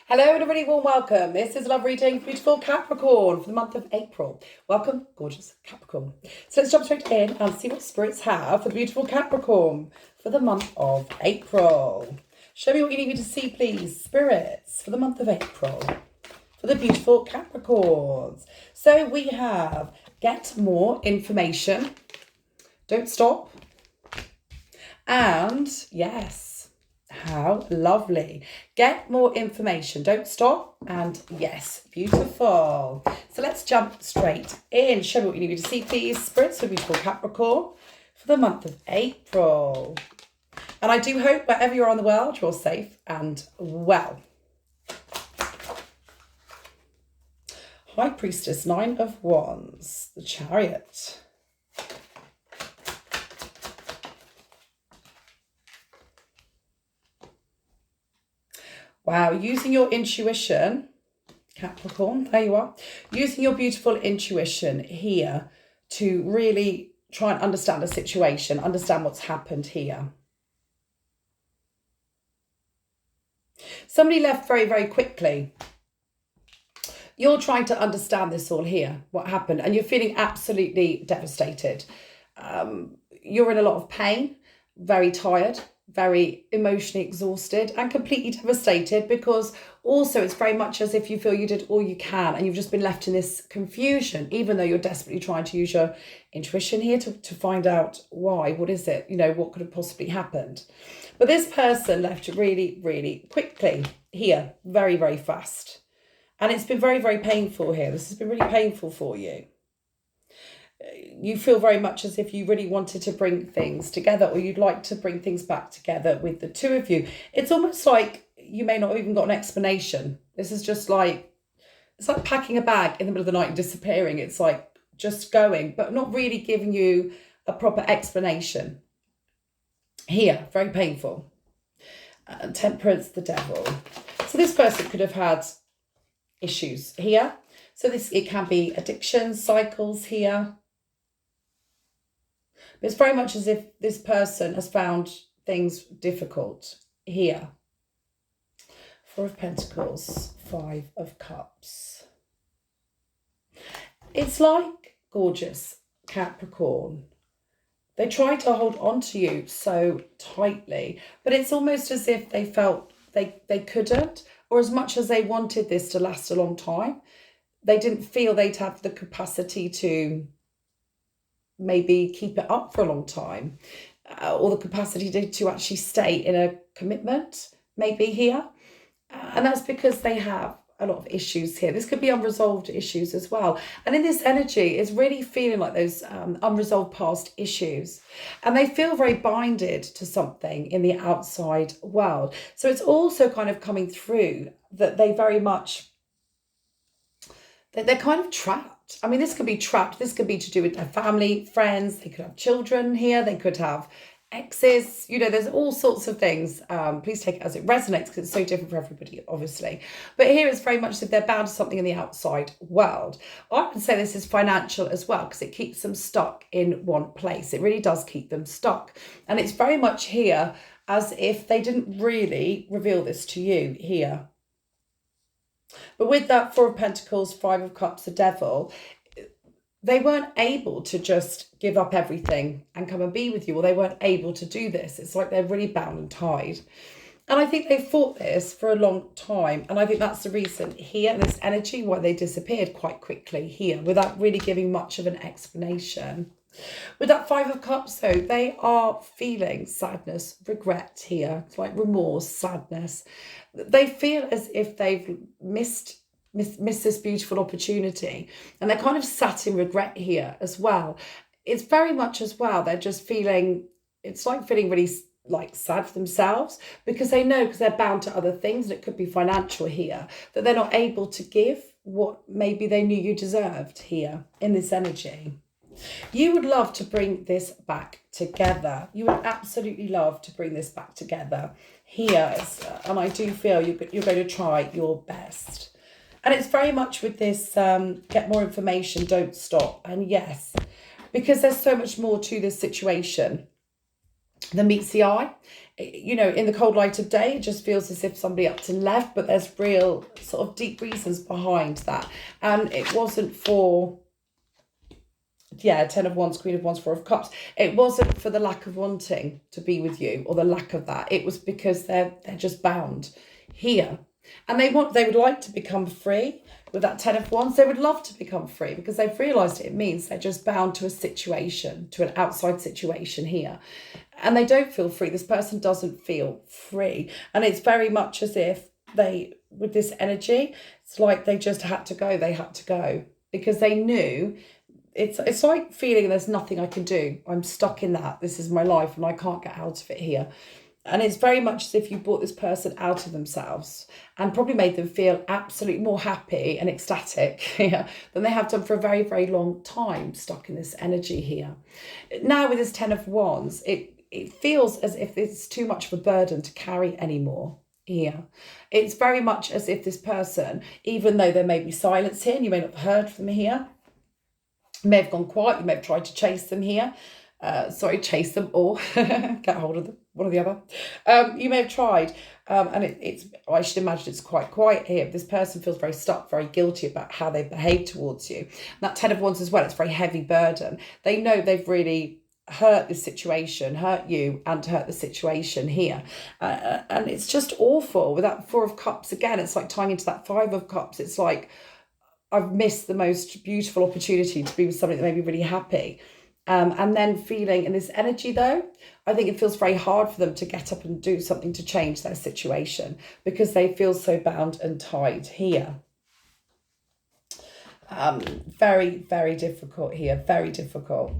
Hello and a really warm welcome. This is a love reading for beautiful Capricorn for the month of April. Welcome, gorgeous Capricorn. So let's jump straight in and see what spirits have for the beautiful Capricorn for the month of April. Show me what you need me to see, please, spirits, for the month of April for the beautiful Capricorns. So we have get more information, don't stop, and yes, how lovely. Get more information, don't stop, and yes, beautiful. So let's jump straight in. Show me what you need me to see, please, spirits for beautiful Capricorn for the month of April. And I do hope wherever you are in the world, you're safe and well. High Priestess, Nine of Wands, the Chariot. Wow, using your intuition, Capricorn, there you are. Using your beautiful intuition here to really try and understand a situation, understand what's happened here. Somebody left very, very quickly. You're trying to understand this all here, what happened, and you're feeling absolutely devastated. You're in a lot of pain, very tired, very emotionally exhausted and completely devastated, because also it's very much as if you feel you did all you can and you've just been left in this confusion, even though you're desperately trying to use your intuition here to find out why, what is it, what could have possibly happened. But this person left really, really quickly here, very, very fast. And it's been very, very painful here. This has been really painful for you. You feel very much as if you really wanted to bring things together, or you'd like to bring things back together with the two of you. It's almost like you may not have even got an explanation. This is just like, it's like packing a bag in the middle of the night and disappearing. It's like just going, but not really giving you a proper explanation. Here, very painful. Temperance, the Devil. So this person could have had issues here. So it can be addiction cycles here. But it's very much as if this person has found things difficult here. Four of Pentacles, Five of Cups. It's like, gorgeous Capricorn, they try to hold on to you so tightly, but it's almost as if they felt they couldn't, or as much as they wanted this to last a long time, they didn't feel they'd have the capacity to maybe keep it up for a long time, or the capacity to actually stay in a commitment, maybe here. And that's because they have a lot of issues here. This could be unresolved issues as well. And in this energy, it's really feeling like those unresolved past issues. And they feel very binded to something in the outside world. So it's also kind of coming through that they very much, they're kind of trapped. I mean, this could be trapped. This could be to do with their family, friends. They could have children here. They could have exes. There's all sorts of things. Please take it as it resonates, because it's so different for everybody, obviously. But here it's very much as if they're bound to something in the outside world. I would say this is financial as well, because it keeps them stuck in one place. It really does keep them stuck. And it's very much here as if they didn't really reveal this to you here. But with that Four of Pentacles, Five of Cups, the Devil, they weren't able to just give up everything and come and be with you, or they weren't able to do this. It's like they're really bound and tied. And I think they fought this for a long time. And I think that's the reason here in this energy why they disappeared quite quickly here without really giving much of an explanation. With that Five of Cups, though, they are feeling sadness, regret here. It's like remorse, sadness. They feel as if they've missed this beautiful opportunity, and they're kind of sat in regret here as well. It's very much as well, they're just feeling, it's like feeling really like sad for themselves, because they know, because they're bound to other things, and it could be financial here, that they're not able to give what maybe they knew you deserved here in this energy. You would love to bring this back together. You would absolutely love to bring this back together here. And I do feel you're going to try your best. And it's very much with this, get more information, don't stop. And yes, because there's so much more to this situation. than meets the eye. You know, in the cold light of day, it just feels as if somebody up and left, but there's real sort of deep reasons behind that. And it wasn't for, yeah, 10 of Wands, Queen of Wands, 4 of Cups. It wasn't for the lack of wanting to be with you or the lack of that. It was because they're just bound here. And they would like to become free with that 10 of Wands. They would love to become free because they've realised it means they're just bound to a situation, to an outside situation here. And they don't feel free. This person doesn't feel free. And it's very much as if with this energy, it's like they just had to go. They had to go because they knew it's like feeling there's nothing I can do. I'm stuck in that. This is my life and I can't get out of it here. And it's very much as if you brought this person out of themselves and probably made them feel absolutely more happy and ecstatic here than they have done for a very, very long time, stuck in this energy here. Now with this 10 of Wands, it feels as if it's too much of a burden to carry anymore here. It's very much as if this person, even though there may be silence here and you may not have heard from them here, may have gone quiet, you may have tried to chase them here. Chase them or get hold of them, one or the other. You may have tried, and I should imagine it's quite quiet here. This person feels very stuck, very guilty about how they behave towards you. And that 10 of Wands as well, it's a very heavy burden. They know they've really hurt this situation, hurt you and hurt the situation here. And it's just awful. With that 4 of Cups, again, it's like tying into that 5 of Cups. It's like, I've missed the most beautiful opportunity to be with somebody that made me really happy. And then feeling in this energy, though, I think it feels very hard for them to get up and do something to change their situation because they feel so bound and tied here. Very, very difficult here. Very difficult.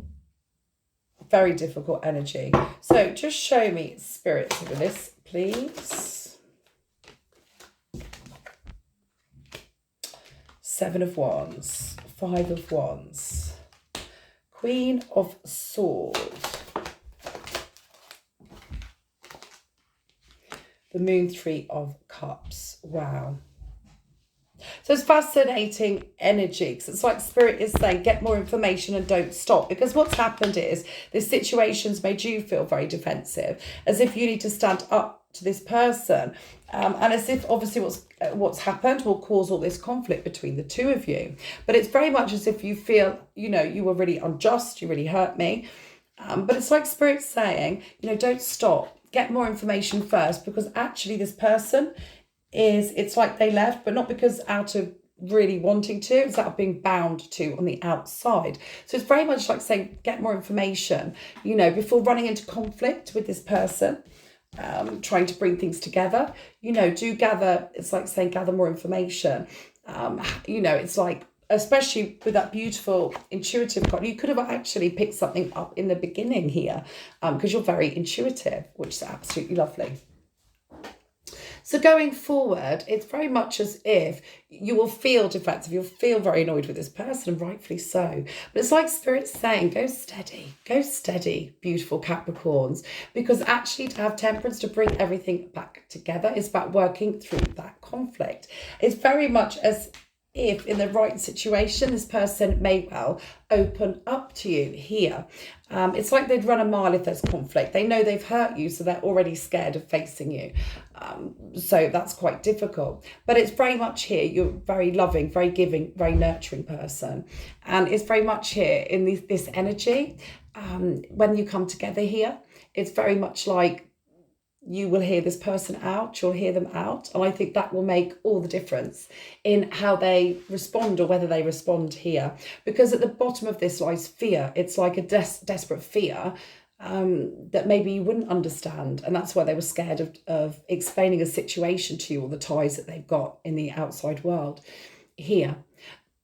Very difficult energy. So just show me spirits of this, please. 7 of Wands, 5 of Wands. Queen of Swords, the Moon, 3 of Cups. Wow. So it's fascinating energy because it's like Spirit is saying, get more information and don't stop. Because what's happened is this situation's made you feel very defensive, as if you need to stand up to this person. And as if obviously what's happened will cause all this conflict between the two of you. But it's very much as if you feel, you know, you were really unjust, you really hurt me. But it's like Spirit saying, you know, don't stop, get more information first, because actually this person it's like they left, but not because out of really wanting to, it's out of being bound to on the outside. So it's very much like saying, get more information, you know, before running into conflict with this person. Trying to bring things together, you know, do gather, it's like saying gather more information. You know, it's like, especially with that beautiful intuitive card, you could have actually picked something up in the beginning here because you're very intuitive, which is absolutely lovely. So going forward, it's very much as if you will feel defensive. You'll feel very annoyed with this person, and rightfully so. But it's like Spirit's saying, go steady, beautiful Capricorns. Because actually to have temperance, to bring everything back together, is about working through that conflict. It's very much as if in the right situation, this person may well open up to you here. It's like they'd run a mile if there's conflict. They know they've hurt you, so they're already scared of facing you. So that's quite difficult. But it's very much here, you're very loving, very giving, very nurturing person. And it's very much here in this energy. When you come together here, it's very much like you will hear this person out, you'll hear them out. And I think that will make all the difference in how they respond or whether they respond here. Because at the bottom of this lies fear. It's like a desperate fear that maybe you wouldn't understand. And that's why they were scared of explaining a situation to you or the ties that they've got in the outside world here.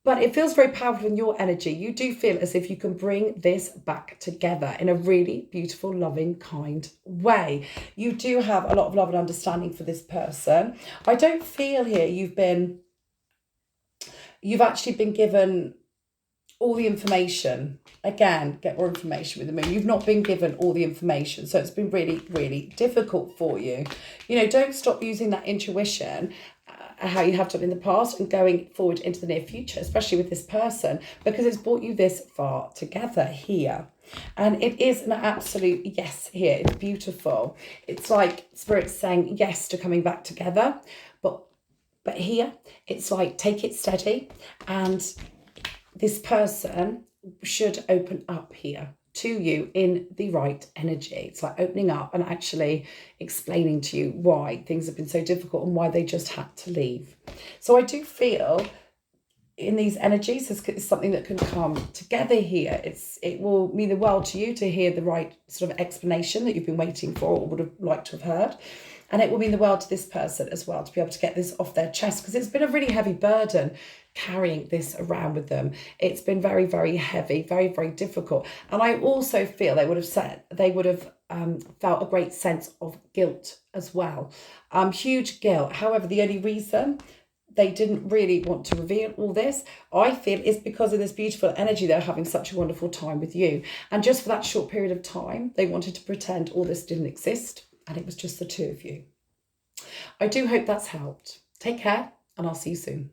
But it feels very powerful in your energy. You do feel as if you can bring this back together in a really beautiful, loving, kind way. You do have a lot of love and understanding for this person. I don't feel here you've actually been given all the information. Again, get more information with the moon. You've not been given all the information. So it's been really, really difficult for you. You know, don't stop using that intuition how you have done in the past and going forward into the near future, especially with this person, because it's brought you this far together here. And it is an absolute yes here. It's beautiful. It's like Spirit's saying yes to coming back together. But here, it's like, take it steady. And this person should open up here to you in the right energy. It's like opening up and actually explaining to you why things have been so difficult and why they just had to leave. So I do feel in these energies, there's something that can come together here. It will mean the world to you to hear the right sort of explanation that you've been waiting for or would have liked to have heard. And it will mean the world to this person as well, to be able to get this off their chest, because it's been a really heavy burden carrying this around with them. It's been very, very heavy, very, very difficult. And I also feel they would have felt a great sense of guilt as well. Huge guilt. However, the only reason they didn't really want to reveal all this, I feel, is because of this beautiful energy. They're having such a wonderful time with you. And just for that short period of time, they wanted to pretend all this didn't exist. And it was just the two of you. I do hope that's helped. Take care, and I'll see you soon.